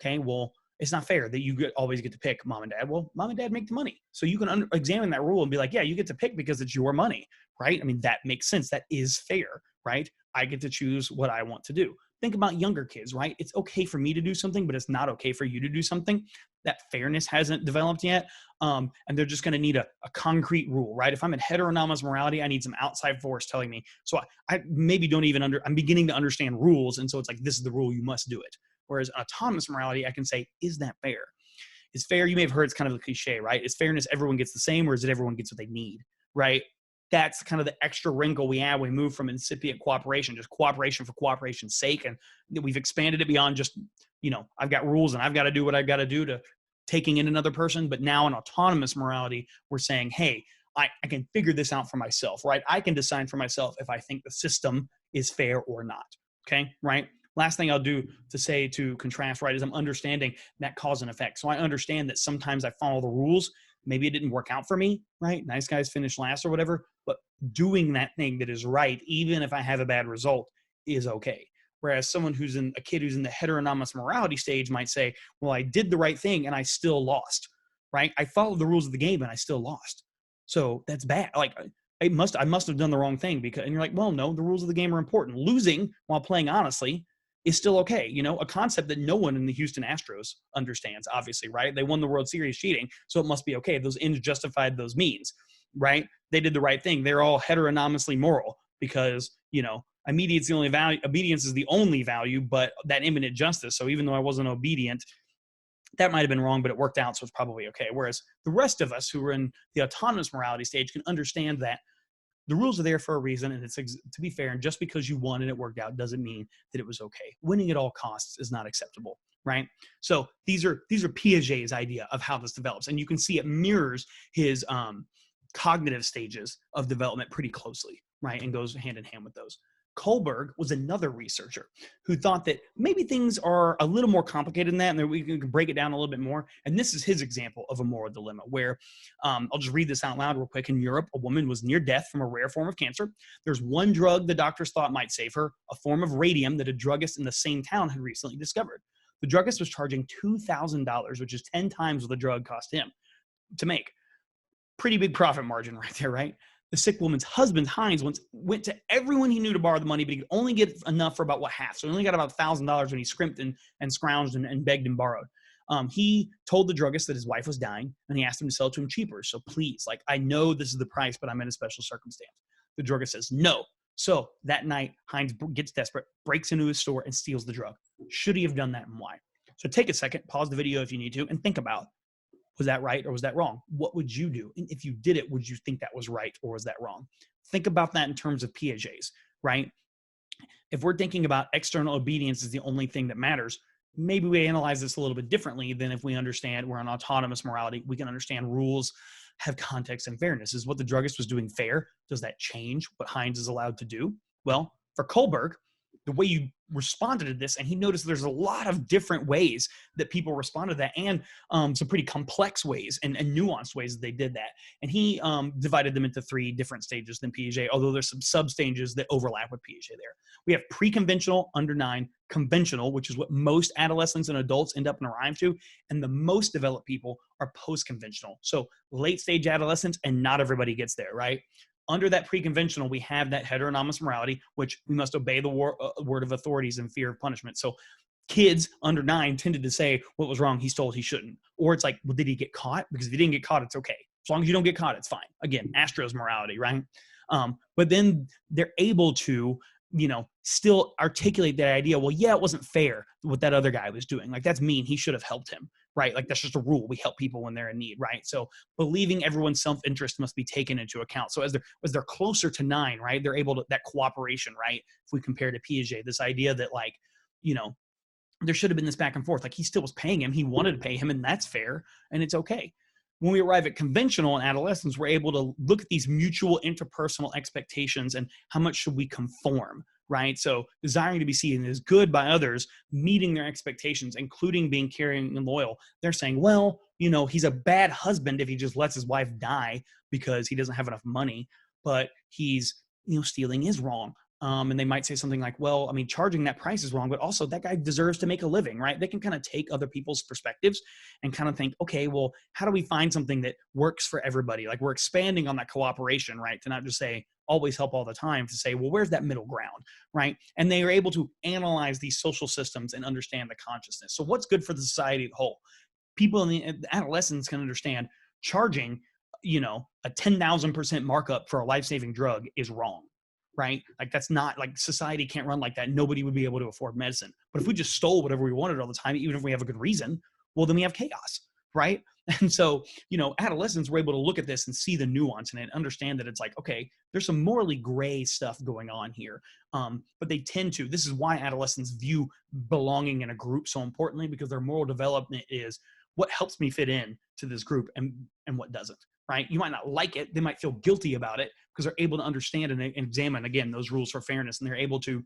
Okay. Well, it's not fair that you always get to pick mom and dad. Well, mom and dad make the money. So you can examine that rule and be like, yeah, you get to pick because it's your money, right? I mean, that makes sense. That is fair, right? I get to choose what I want to do. Think about younger kids, right? It's okay for me to do something, but it's not okay for you to do something. That fairness hasn't developed yet. And they're just going to need a concrete rule, right? If I'm in heteronomous morality, I need some outside force telling me. So I maybe don't even I'm beginning to understand rules. And so it's like, this is the rule, you must do it. Whereas autonomous morality, I can say, is that fair? Is fair, you may have heard, it's kind of a cliche, right? Is fairness everyone gets the same, or is it everyone gets what they need, right? That's kind of the extra wrinkle we add when we move from incipient cooperation, just cooperation for cooperation's sake. And we've expanded it beyond just, you know, I've got rules and I've got to do what I've got to do, to taking in another person. But now in autonomous morality, we're saying, hey, I can figure this out for myself, right? I can decide for myself if I think the system is fair or not, okay, right? Last thing I'll do to say to contrast, right, is I'm understanding that cause and effect. So I understand that sometimes I follow the rules. Maybe it didn't work out for me, right? Nice guys finish last or whatever. But doing that thing that is right, even if I have a bad result, is okay. Whereas a kid who's in the heteronomous morality stage might say, well, I did the right thing and I still lost, right? I followed the rules of the game and I still lost. So that's bad. Like, I must have done the wrong thing, and you're like, well, no, the rules of the game are important. Losing while playing honestly is still okay. You know, a concept that no one in the Houston Astros understands, obviously, right? They won the World Series cheating, so it must be okay. Those ends justified those means, right? They did the right thing. They're all heteronomously moral because, you know, obedience is the only value, but that imminent justice. So even though I wasn't obedient, that might have been wrong, but it worked out, so it's probably okay. Whereas the rest of us who are in the autonomous morality stage can understand that the rules are there for a reason, and it's to be fair. And just because you won and it worked out doesn't mean that it was okay. Winning at all costs is not acceptable, right? So these are Piaget's idea of how this develops, and you can see it mirrors his cognitive stages of development pretty closely, right? And goes hand in hand with those. Kohlberg was another researcher who thought that maybe things are a little more complicated than that, and that we can break it down a little bit more. And this is his example of a moral dilemma where, I'll just read this out loud real quick. In Europe, a woman was near death from a rare form of cancer. There's one drug the doctors thought might save her, a form of radium that a druggist in the same town had recently discovered. The druggist was charging $2,000, which is 10 times what the drug cost him to make. Pretty big profit margin right there, right? The sick woman's husband, Heinz, once went to everyone he knew to borrow the money, but he could only get enough for about half. So he only got about $1,000 when he scrimped and scrounged and begged and borrowed. He told the druggist that his wife was dying, and he asked him to sell it to him cheaper. So please, like, I know this is the price, but I'm in a special circumstance. The druggist says no. So that night, Heinz gets desperate, breaks into his store, and steals the drug. Should he have done that, and why? So take a second, pause the video if you need to, and think about, was that right or was that wrong? What would you do? And if you did it, would you think that was right or was that wrong? Think about that in terms of Piaget's, right? If we're thinking about external obedience is the only thing that matters, maybe we analyze this a little bit differently than if we understand we're on autonomous morality. We can understand rules have context and fairness. Is what the druggist was doing fair? Does that change what Heinz is allowed to do? Well, for Kohlberg, the way you responded to this, and he noticed there's a lot of different ways that people responded to that, and some pretty complex ways and nuanced ways that they did that. And he divided them into 3 different stages than Piaget, although there's some sub-stages that overlap with Piaget there. We have pre-conventional, under 9, conventional, which is what most adolescents and adults end up and arrive to, and the most developed people are post-conventional. So late-stage adolescents, and not everybody gets there, right? Under that pre-conventional, we have that heteronomous morality, which we must obey the word of authorities in fear of punishment. So kids under 9 tended to say what was wrong, he stole, he shouldn't. Or it's like, well, did he get caught? Because if he didn't get caught, it's okay. As long as you don't get caught, it's fine. Again, Astro's morality, right? But then they're able to, still articulate that idea. Well, yeah, it wasn't fair what that other guy was doing. Like, that's mean. He should have helped him, right? Like, that's just a rule. We help people when they're in need, right? So believing everyone's self-interest must be taken into account. So as they're closer to 9, right, they're able to, that cooperation, right? If we compare to Piaget, this idea that like, there should have been this back and forth. Like, he still was paying him. He wanted to pay him, and that's fair, and it's okay. When we arrive at conventional in adolescence, we're able to look at these mutual interpersonal expectations and how much should we conform, right? So desiring to be seen as good by others, meeting their expectations, including being caring and loyal. They're saying, well, he's a bad husband if he just lets his wife die because he doesn't have enough money, but he's, stealing is wrong. And they might say something like, well, I mean, charging that price is wrong, but also that guy deserves to make a living, right? They can kind of take other people's perspectives and kind of think, okay, well, how do we find something that works for everybody? Like, we're expanding on that cooperation, right? To not just say always help all the time, to say, well, where's that middle ground, right? And they are able to analyze these social systems and understand the consciousness. So what's good for the society as a whole? People in the adolescents can understand charging, a 10,000% markup for a life-saving drug is wrong. Right? Like, that's not, like, society can't run like that. Nobody would be able to afford medicine. But if we just stole whatever we wanted all the time, even if we have a good reason, well, then we have chaos, right? And so, adolescents were able to look at this and see the nuance in it, understand that it's like, okay, there's some morally gray stuff going on here. But they tend to, this is why adolescents view belonging in a group so importantly, because their moral development is what helps me fit in to this group and what doesn't. Right? You might not like it. They might feel guilty about it because they're able to understand and examine, again, those rules for fairness, and they're able to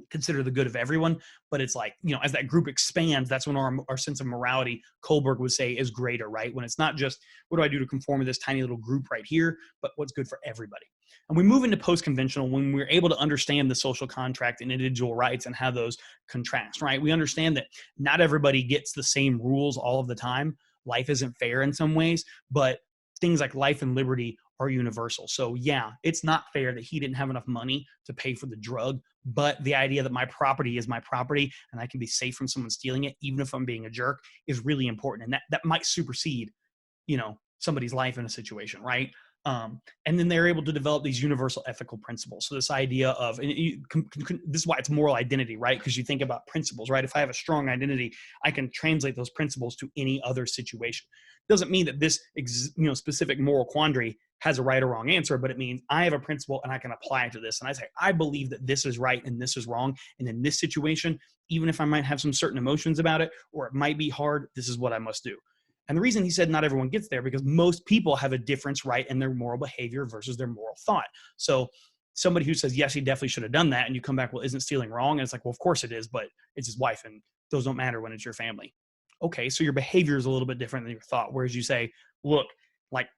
consider the good of everyone. But it's like, as that group expands, that's when our sense of morality, Kohlberg would say, is greater, right? When it's not just, what do I do to conform to this tiny little group right here, but what's good for everybody. And we move into post-conventional when we're able to understand the social contract and individual rights and how those contrast, right? We understand that not everybody gets the same rules all of the time. Life isn't fair in some ways, but things like life and liberty are universal. So yeah, it's not fair that he didn't have enough money to pay for the drug, but the idea that my property is my property and I can be safe from someone stealing it, even if I'm being a jerk, is really important. And that might supersede, somebody's life in a situation, right? And then they're able to develop these universal ethical principles. So this idea of, this is why it's moral identity, right? Because you think about principles, right? If I have a strong identity, I can translate those principles to any other situation. Doesn't mean that this, specific moral quandary has a right or wrong answer, but it means I have a principle and I can apply it to this. And I say, I believe that this is right and this is wrong. And in this situation, even if I might have some certain emotions about it, or it might be hard, this is what I must do. And the reason he said not everyone gets there, because most people have a difference, right, in their moral behavior versus their moral thought. So somebody who says, yes, he definitely should have done that, and you come back, well, isn't stealing wrong? And it's like, well, of course it is, but it's his wife, and those don't matter when it's your family. Okay, so your behavior is a little bit different than your thought, whereas you say, look, like,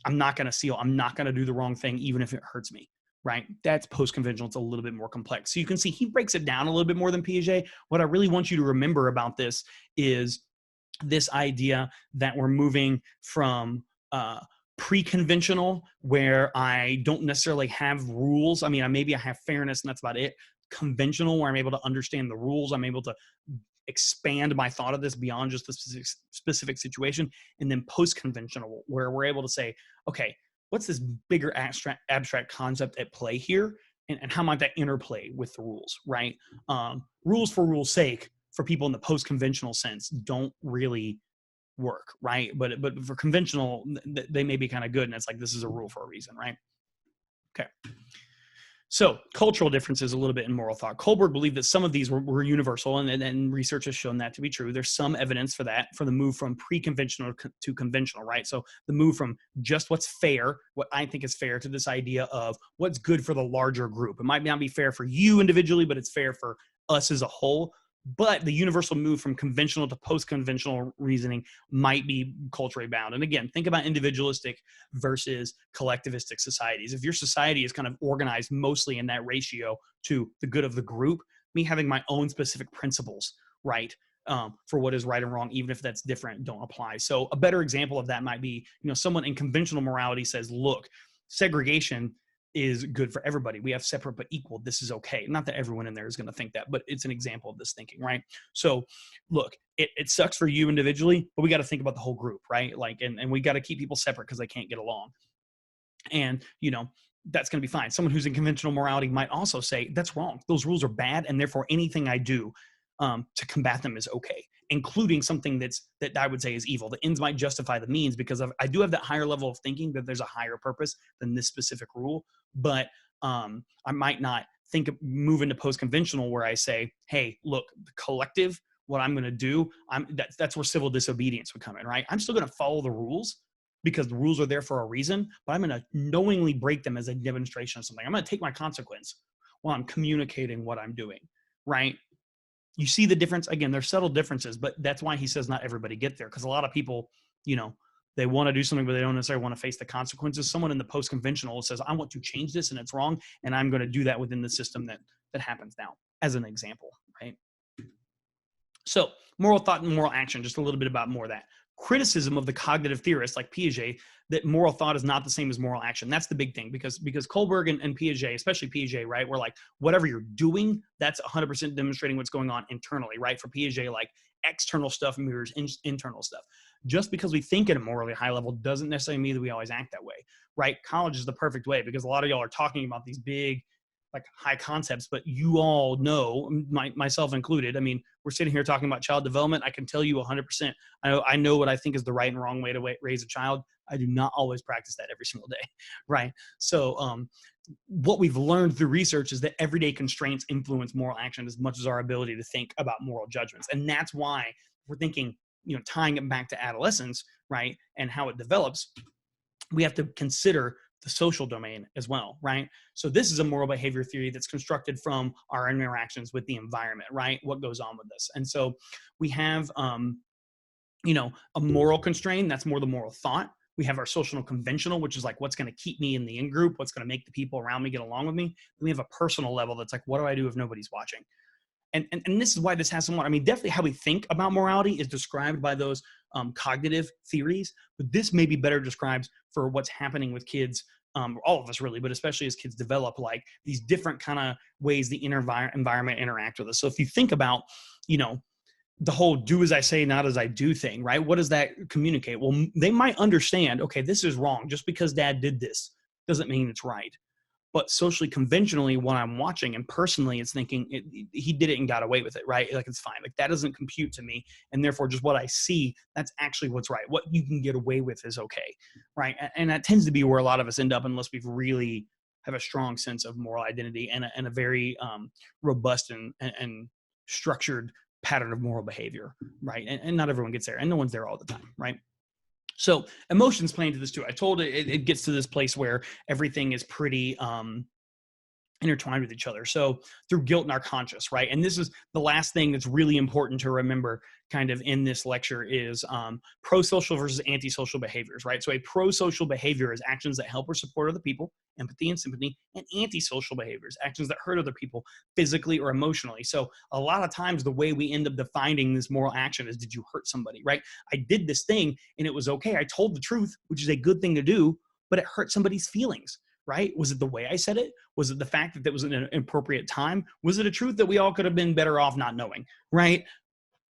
I'm not going to steal. I'm not going to do the wrong thing, even if it hurts me, right? That's post-conventional. It's a little bit more complex. So you can see he breaks it down a little bit more than Piaget. What I really want you to remember about this is this idea that we're moving from pre-conventional, where I don't necessarily have rules. I mean, maybe I have fairness and that's about it. Conventional, where I'm able to understand the rules. I'm able to expand my thought of this beyond just the specific situation. And then post-conventional, where we're able to say, okay, what's this bigger abstract concept at play here? And how might that interplay with the rules, right? Rules for rules' sake, for people in the post-conventional sense, don't really work, right? But for conventional, they may be kind of good, and it's like, this is a rule for a reason, right? Okay. So cultural differences a little bit in moral thought. Kohlberg believed that some of these were universal, and research has shown that to be true. There's some evidence for that, for the move from pre-conventional to conventional, right? So the move from just what's fair, what I think is fair, to this idea of what's good for the larger group. It might not be fair for you individually, but it's fair for us as a whole. But the universal move from conventional to post-conventional reasoning might be culturally bound. And again, think about individualistic versus collectivistic societies. If your society is kind of organized mostly in that ratio to the good of the group, me having my own specific principles, right, for what is right and wrong, even if that's different, don't apply. So a better example of that might be, someone in conventional morality says, look, segregation, is good for everybody. We have separate but equal. This is okay. Not that everyone in there is going to think that, but it's an example of this thinking, right? So look, it sucks for you individually, but we got to think about the whole group, right? Like, and we got to keep people separate because they can't get along. And, that's going to be fine. Someone who's in conventional morality might also say that's wrong. Those rules are bad. And therefore anything I do to combat them is okay, including something that I would say is evil. The ends might justify the means, because I do have that higher level of thinking that there's a higher purpose than this specific rule. But I might not move into post-conventional where I say, hey, look, the collective, what I'm going to do, that's where civil disobedience would come in, right? I'm still going to follow the rules because the rules are there for a reason, but I'm going to knowingly break them as a demonstration of something. I'm going to take my consequence while I'm communicating what I'm doing, right? You see the difference? Again, there's subtle differences, but that's why he says not everybody get there, because a lot of people, they want to do something, but they don't necessarily want to face the consequences. Someone in the post-conventional says, I want to change this and it's wrong, and I'm going to do that within the system that happens now, as an example, right? So moral thought and moral action, just a little bit about more of that. Criticism of the cognitive theorists like Piaget that moral thought is not the same as moral action. That's the big thing, because Kohlberg and Piaget, especially Piaget, right, we're like, whatever you're doing, that's 100% demonstrating what's going on internally, right? For Piaget, like, external stuff mirrors internal stuff. Just because we think at a morally high level doesn't necessarily mean that we always act that way, right? College is the perfect way, because a lot of y'all are talking about these big, like, high concepts, but you all know, myself included, I mean, we're sitting here talking about child development. I can tell you 100%. I know what I think is the right and wrong way to raise a child. I do not always practice that every single day, right? So what we've learned through research is that everyday constraints influence moral action as much as our ability to think about moral judgments. And that's why we're thinking, tying it back to adolescence, right, and how it develops, we have to consider the social domain as well, right? So this is a moral behavior theory that's constructed from our interactions with the environment, right? What goes on with this. And so we have, a moral constraint, that's more the moral thought. We have our social conventional, which is like, what's going to keep me in the in-group? What's going to make the people around me get along with me? Then we have a personal level that's like, what do I do if nobody's watching? And this is why this has somewhat, I mean, definitely how we think about morality is described by those cognitive theories, but this may be better described for what's happening with kids, all of us really, but especially as kids develop, like, these different kind of ways the environment interact with us. So if you think about, the whole do as I say, not as I do thing, right? What does that communicate? Well, they might understand, okay, this is wrong. Just because dad did this doesn't mean it's right. But socially conventionally, what I'm watching and personally, it's thinking he did it and got away with it, right? Like, it's fine. Like, that doesn't compute to me. And therefore, just what I see, that's actually what's right. What you can get away with is okay, right? And that tends to be where a lot of us end up, unless we've really have a strong sense of moral identity and a very robust and structured pattern of moral behavior, right? And not everyone gets there, and no one's there all the time, right? So emotions play into this too. I told it gets to this place where everything is pretty intertwined with each other. So through guilt and our conscience, right? And this is the last thing that's really important to remember kind of in this lecture is pro-social versus anti-social behaviors, right? So a pro-social behavior is actions that help or support other people, empathy and sympathy, and anti-social behaviors, actions that hurt other people physically or emotionally. So a lot of times the way we end up defining this moral action is, did you hurt somebody, right? I did this thing and it was okay. I told the truth, which is a good thing to do, but it hurt somebody's feelings. Right? Was it the way I said it? Was it the fact that was an appropriate time? Was it a truth that we all could have been better off not knowing? Right?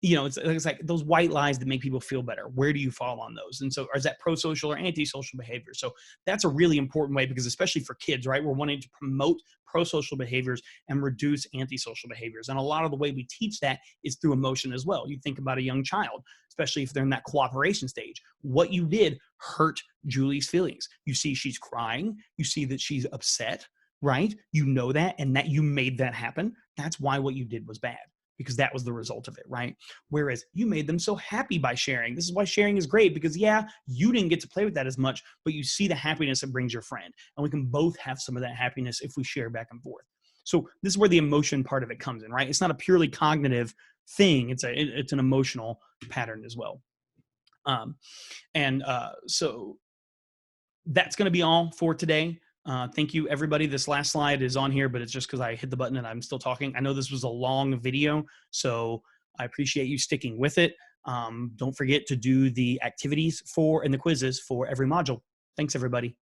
It's like those white lies that make people feel better. Where do you fall on those? And so, is that pro-social or anti-social behavior? So that's a really important way, because especially for kids, right? We're wanting to promote pro-social behaviors and reduce anti-social behaviors. And a lot of the way we teach that is through emotion as well. You think about a young child, especially if they're in that cooperation stage. What you did hurt Julie's feelings. You see she's crying. You see that she's upset, right? You know that, and that you made that happen. That's why what you did was bad, because that was the result of it, right? Whereas you made them so happy by sharing. This is why sharing is great, because yeah, you didn't get to play with that as much, but you see the happiness it brings your friend. And we can both have some of that happiness if we share back and forth. So this is where the emotion part of it comes in, right? It's not a purely cognitive thing. It's an emotional pattern as well. So that's going to be all for today. Thank you, everybody. This last slide is on here, but it's just because I hit the button and I'm still talking. I know this was a long video, so I appreciate you sticking with it. Don't forget to do the activities and the quizzes for every module. Thanks, everybody.